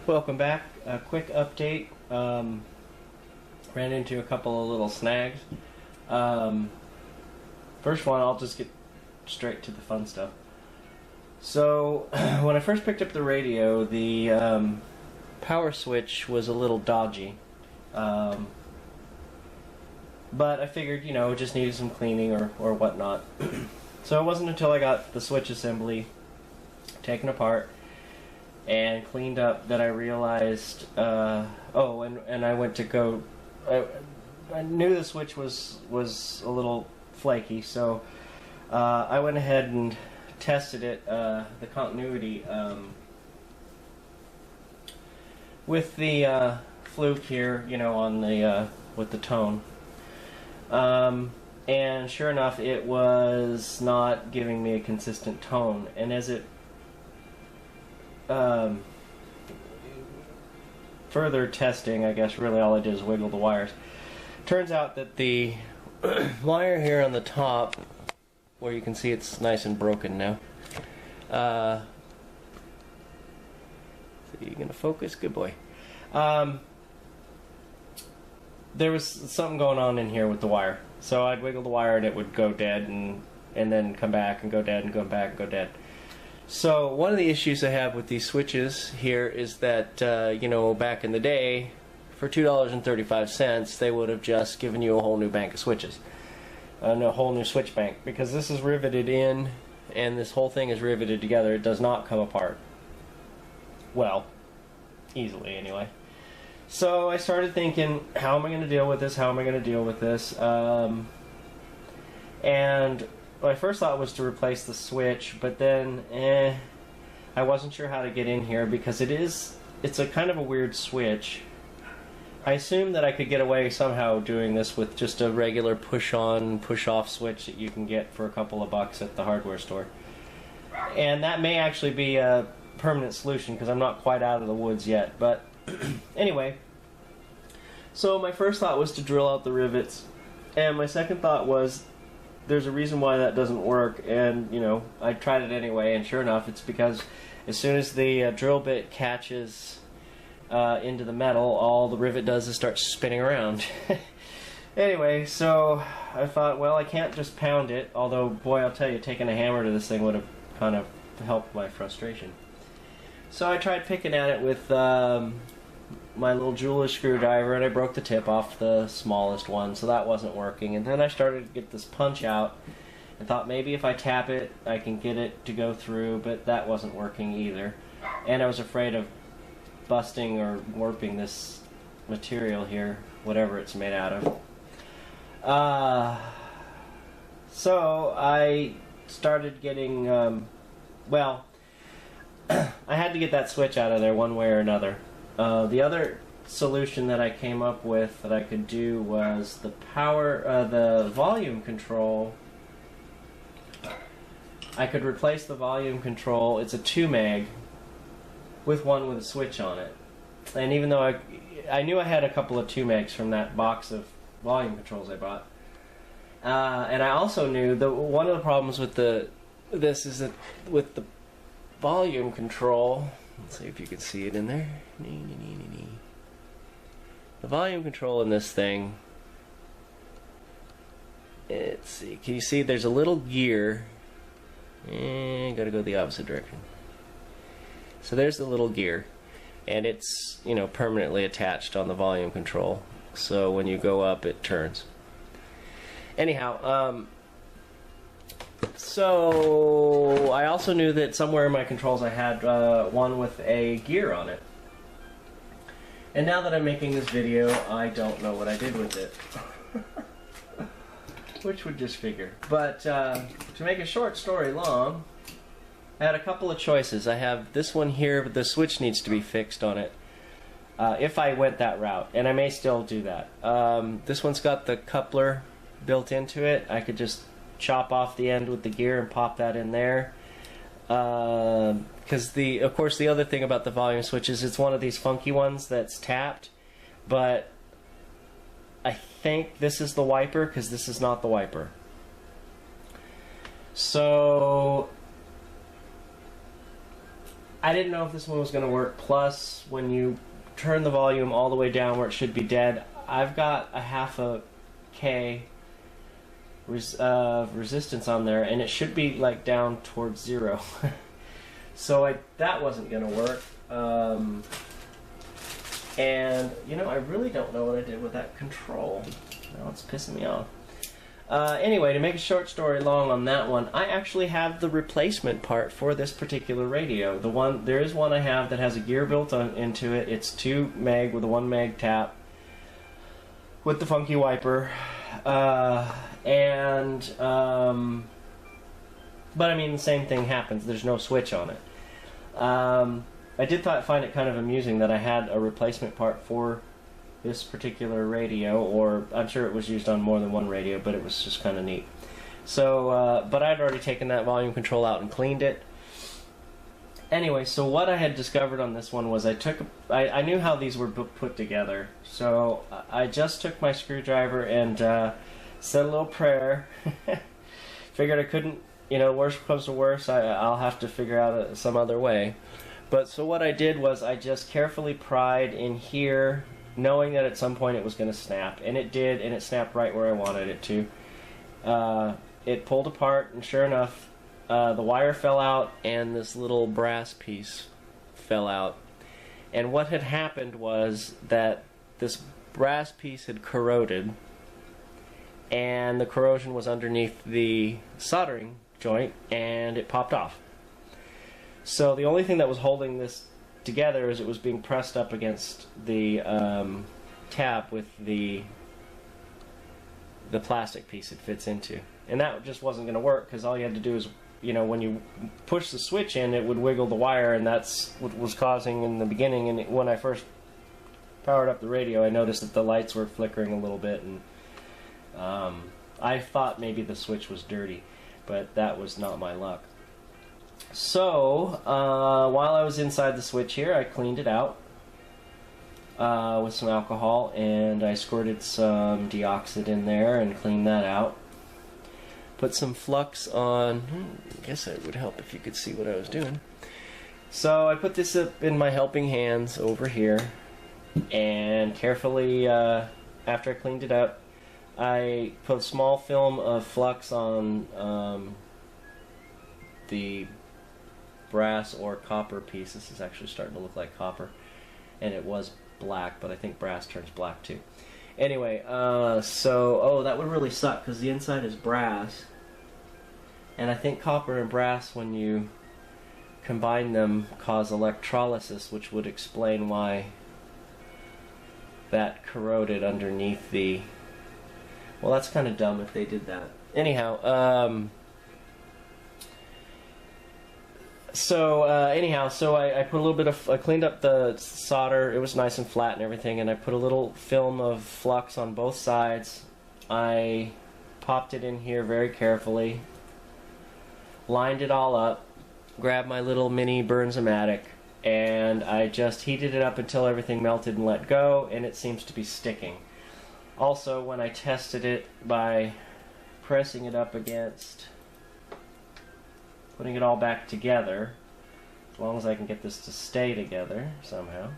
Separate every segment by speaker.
Speaker 1: Welcome back. A quick update. Ran into a couple of little snags. First one, I'll just get straight to the fun stuff. So, when I first picked up the radio, the power switch was a little dodgy. But I figured, it just needed some cleaning or whatnot. So it wasn't until I got the switch assembly taken apart and cleaned up that I realized, and I went to go, I knew the switch was a little flaky, so I went ahead and tested it, the continuity, with the fluke here, on the, with the tone. And sure enough, it was not giving me a consistent tone, and as it further testing, I guess really all I did is wiggle the wires. Turns out that the wire here on the top, where you can see it's nice and broken now. So you gonna focus? Good boy. There was something going on in here with the wire. So I'd wiggle the wire and it would go dead and then come back and go dead and go back and go dead. So one of the issues I have with these switches here is that, back in the day, for $2.35, they would have just given you a whole new bank of switches. A whole new switch bank. Because this is riveted in, and this whole thing is riveted together. It does not come apart. Well, easily anyway. So I started thinking, how am I going to deal with this? How am I going to deal with this? And my first thought was to replace the switch, but then I wasn't sure how to get in here because it's a kind of a weird switch. I assumed that I could get away somehow doing this with just a regular push-on, push-off switch that you can get for a couple of bucks at the hardware store. And that may actually be a permanent solution because I'm not quite out of the woods yet, but anyway, so my first thought was to drill out the rivets, and my second thought was there's a reason why that doesn't work, and I tried it anyway, and sure enough it's because as soon as the drill bit catches into the metal, all the rivet does is start spinning around. Anyway, so I thought, well, I can't just pound it, although boy, I'll tell you, taking a hammer to this thing would have kind of helped my frustration. So I tried picking at it with my little jeweler's screwdriver, and I broke the tip off the smallest one, so that wasn't working. And then I started to get this punch out and thought maybe if I tap it I can get it to go through, but that wasn't working either. And I was afraid of busting or warping this material here, whatever it's made out of. So I started getting, I had to get that switch out of there one way or another. The other solution that I came up with that I could do was the volume control. I could replace the volume control. It's a 2 meg with one with a switch on it. And even though I knew I had a couple of 2 megs from that box of volume controls I bought, and I also knew that one of the problems with this is that with the volume control, let's see if you can see it in there. The volume control in this thing, let's see, can you see there's a little gear, gotta go the opposite direction. So there's the little gear, and it's permanently attached on the volume control, so when you go up it turns. Anyhow, so I also knew that somewhere in my controls I had one with a gear on it. And now that I'm making this video, I don't know what I did with it. Which would just figure. But to make a short story long, I had a couple of choices. I have this one here, but the switch needs to be fixed on it. If I went that route, and I may still do that. This one's got the coupler built into it. I could just chop off the end with the gear and pop that in there. Because of course the other thing about the volume switch is it's one of these funky ones that's tapped, but I think this is the wiper because this is not the wiper. So I didn't know if this one was going to work. Plus, when you turn the volume all the way down where it should be dead, I've got a half a K resistance on there, and it should be like down towards 0. So that wasn't going to work. And, you know, I really don't know what I did with that control. Now it's pissing me off. Anyway, to make a short story long on that one, I actually have the replacement part for this particular radio. There is one I have that has a gear built into it. It's 2 meg with a 1 meg tap with the funky wiper. But I mean, the same thing happens. There's no switch on it. I did find it kind of amusing that I had a replacement part for this particular radio, or I'm sure it was used on more than one radio, but it was just kind of neat. So, but I'd already taken that volume control out and cleaned it. Anyway, so what I had discovered on this one was I knew how these were put together, so I just took my screwdriver and said a little prayer. Figured I couldn't, you know, worst comes to worst, I'll have to figure out some other way. But so what I did was I just carefully pried in here, knowing that at some point it was going to snap, and it did, and it snapped right where I wanted it to. It pulled apart, and sure enough, the wire fell out, and this little brass piece fell out. And what had happened was that this brass piece had corroded, and the corrosion was underneath the soldering joint, and it popped off. So the only thing that was holding this together is it was being pressed up against the tab with the plastic piece it fits into, and that just wasn't going to work because all you had to do is, you know, when you push the switch in, it would wiggle the wire, and that's what was causing in the beginning. And when I first powered up the radio, I noticed that the lights were flickering a little bit, and I thought maybe the switch was dirty, but that was not my luck. So, while I was inside the switch here, I cleaned it out with some alcohol, and I squirted some deoxit in there and cleaned that out. Put some flux on. I guess it would help if you could see what I was doing. So I put this up in my helping hands over here, and carefully, after I cleaned it up, I put a small film of flux on the brass or copper piece. This is actually starting to look like copper, and it was black, but I think brass turns black too. Anyway, that would really suck because the inside is brass, and I think copper and brass, when you combine them, cause electrolysis, which would explain why that corroded underneath the... Well, that's kind of dumb if they did that. Anyhow, So I put a little bit of, I cleaned up the solder. It was nice and flat and everything, and I put a little film of flux on both sides. I popped it in here very carefully, lined it all up, grabbed my little mini Burns-O-Matic, and I just heated it up until everything melted and let go, and it seems to be sticking. Also, when I tested it by pressing it up against, putting it all back together, as long as I can get this to stay together somehow.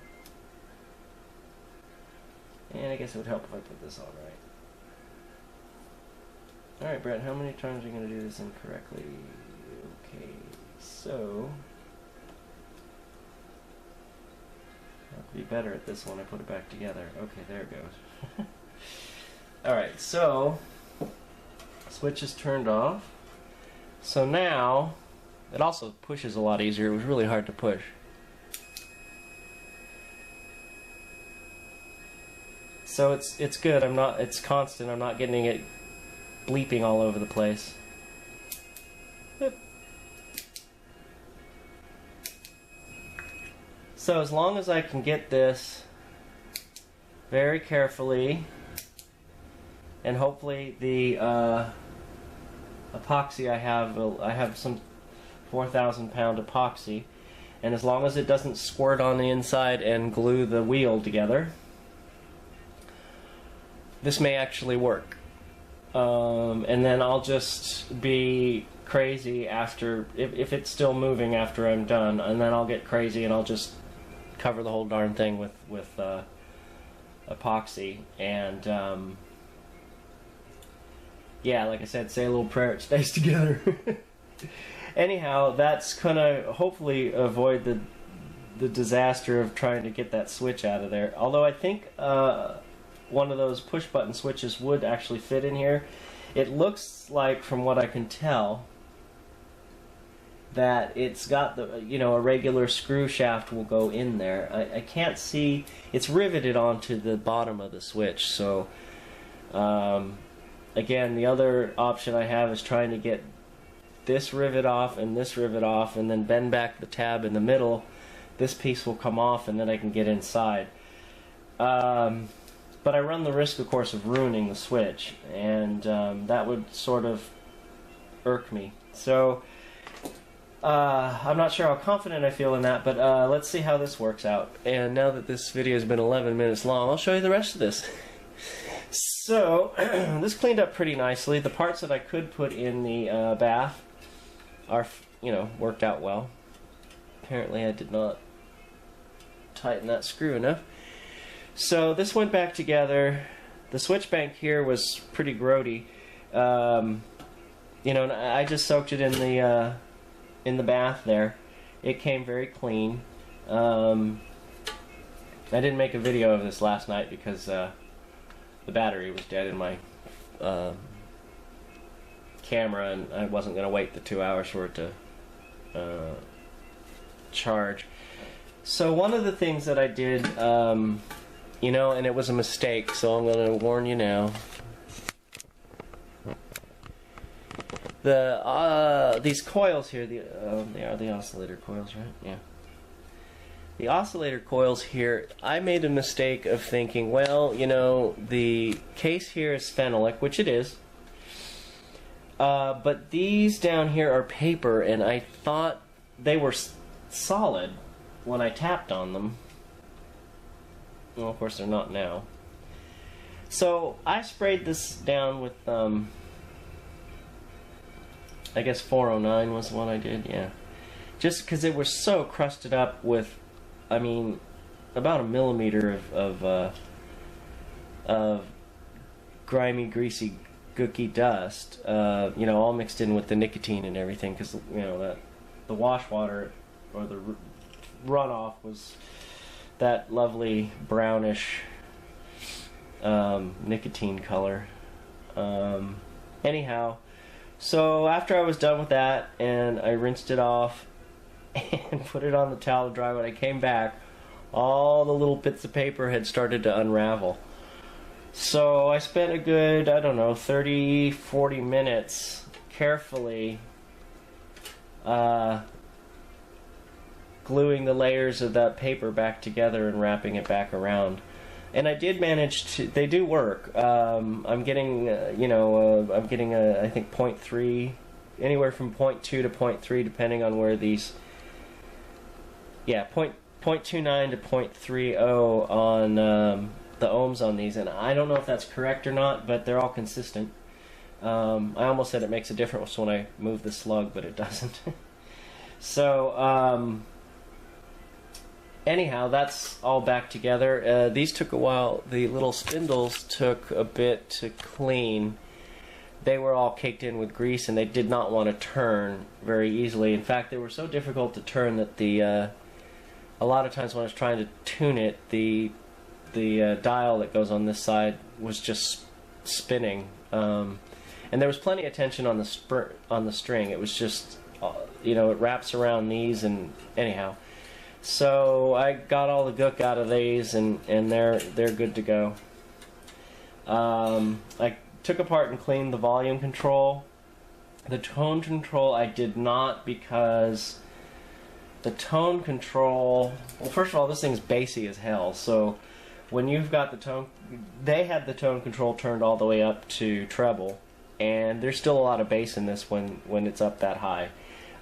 Speaker 1: And I guess it would help if I put this on right. Alright, Brett, how many times are you going to do this incorrectly? Okay, so... I'll be better at this one. I put it back together. Okay, there it goes. Alright, so... switch is turned off. So now... it also pushes a lot easier. It was really hard to push. So it's good. It's constant. I'm not getting it bleeping all over the place. Boop. So as long as I can get this very carefully, and hopefully the epoxy I have some 4,000 pound epoxy, and as long as it doesn't squirt on the inside and glue the wheel together, this may actually work. And then I'll just be crazy after, if it's still moving after I'm done, and then I'll get crazy and I'll just cover the whole darn thing with epoxy. And yeah, like I said, say a little prayer, it stays together. Anyhow, that's gonna hopefully avoid the disaster of trying to get that switch out of there. Although I think one of those push button switches would actually fit in here. It looks like, from what I can tell, that it's got the, you know, a regular screw shaft will go in there. I can't see, it's riveted onto the bottom of the switch. So again, the other option I have is trying to get this rivet off and this rivet off, and then bend back the tab in the middle. This piece will come off, and then I can get inside. But I run the risk, of course, of ruining the switch, and that would sort of irk me. So I'm not sure how confident I feel in that, but let's see how this works out. And now that this video has been 11 minutes long, I'll show you the rest of this. So this cleaned up pretty nicely. The parts that I could put in the bath are, you know, worked out well. Apparently I did not tighten that screw enough. So this went back together. The switch bank here was pretty grody. You know, I just soaked it in the bath there. It came very clean. I didn't make a video of this last night because the battery was dead in my camera, and I wasn't going to wait the 2 hours for it to charge. So one of the things that I did, you know, and it was a mistake, so I'm going to warn you now. These coils here, they are the oscillator coils, right? Yeah. The oscillator coils here, I made a mistake of thinking, well, you know, the case here is phenolic, which it is. But these down here are paper, and I thought they were solid when I tapped on them. Well, of course they're not now. So I sprayed this down with, I guess 409 was the one I did, yeah. Just because it was so crusted up with, I mean, about a millimeter of grimy, greasy, gooky dust, you know, all mixed in with the nicotine and everything, because, you know, that the wash water or the runoff was that lovely brownish nicotine color. Anyhow, so after I was done with that and I rinsed it off and put it on the towel to dry, when I came back, all the little bits of paper had started to unravel. So I spent a good, I don't know, 30-40 minutes carefully gluing the layers of that paper back together and wrapping it back around. And I did manage to, they do work. I'm getting, you know, I'm getting I think 0.3, anywhere from 0.2 to 0.3 depending on where these, yeah, 0.29 to 0.30 on the ohms on these, and I don't know if that's correct or not, but they're all consistent. I almost said it makes a difference when I move the slug, but it doesn't. So, anyhow, that's all back together. These took a while. The little spindles took a bit to clean. They were all caked in with grease, and they did not want to turn very easily. In fact, they were so difficult to turn that a lot of times when I was trying to tune it, the dial that goes on this side was just spinning. And there was plenty of tension on the string. It was just, you know, it wraps around these, and anyhow. So I got all the gook out of these, and they're good to go. I took apart and cleaned the volume control. The tone control I did not, because the tone control, well, first of all, this thing's bassy as hell, so when you've got the tone, they had the tone control turned all the way up to treble, and there's still a lot of bass in this when it's up that high.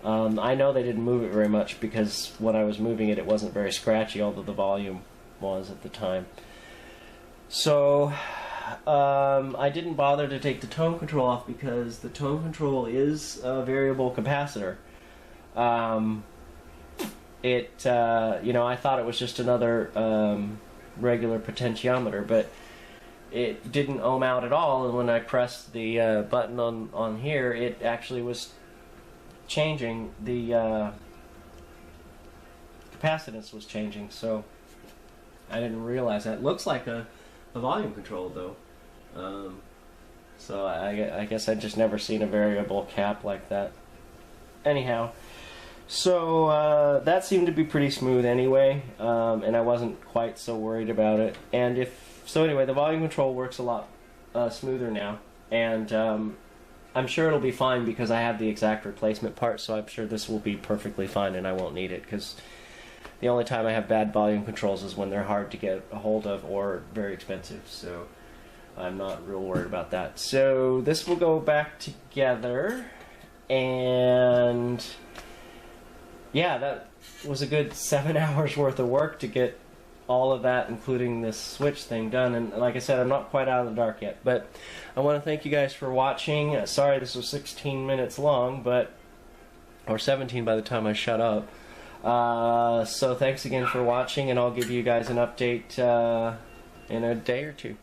Speaker 1: I know they didn't move it very much, because when I was moving it, it wasn't very scratchy, although the volume was at the time. So I didn't bother to take the tone control off because the tone control is a variable capacitor. I thought it was just another regular potentiometer, but it didn't ohm out at all, and when I pressed the button on here, it actually was changing. The capacitance was changing, so I didn't realize that. It looks like a volume control, though. So I guess I'd just never seen a variable cap like that. Anyhow, so that seemed to be pretty smooth anyway, and I wasn't quite so worried about it. And so anyway, the volume control works a lot smoother now, and I'm sure it'll be fine because I have the exact replacement part, so I'm sure this will be perfectly fine and I won't need it, because the only time I have bad volume controls is when they're hard to get a hold of or very expensive, so I'm not real worried about that. So this will go back together, and yeah, that was a good 7 hours worth of work to get all of that, including this switch thing, done. And like I said, I'm not quite out of the dark yet, but I want to thank you guys for watching. Sorry this was 16 minutes long, or 17 by the time I shut up. So thanks again for watching, and I'll give you guys an update in a day or two.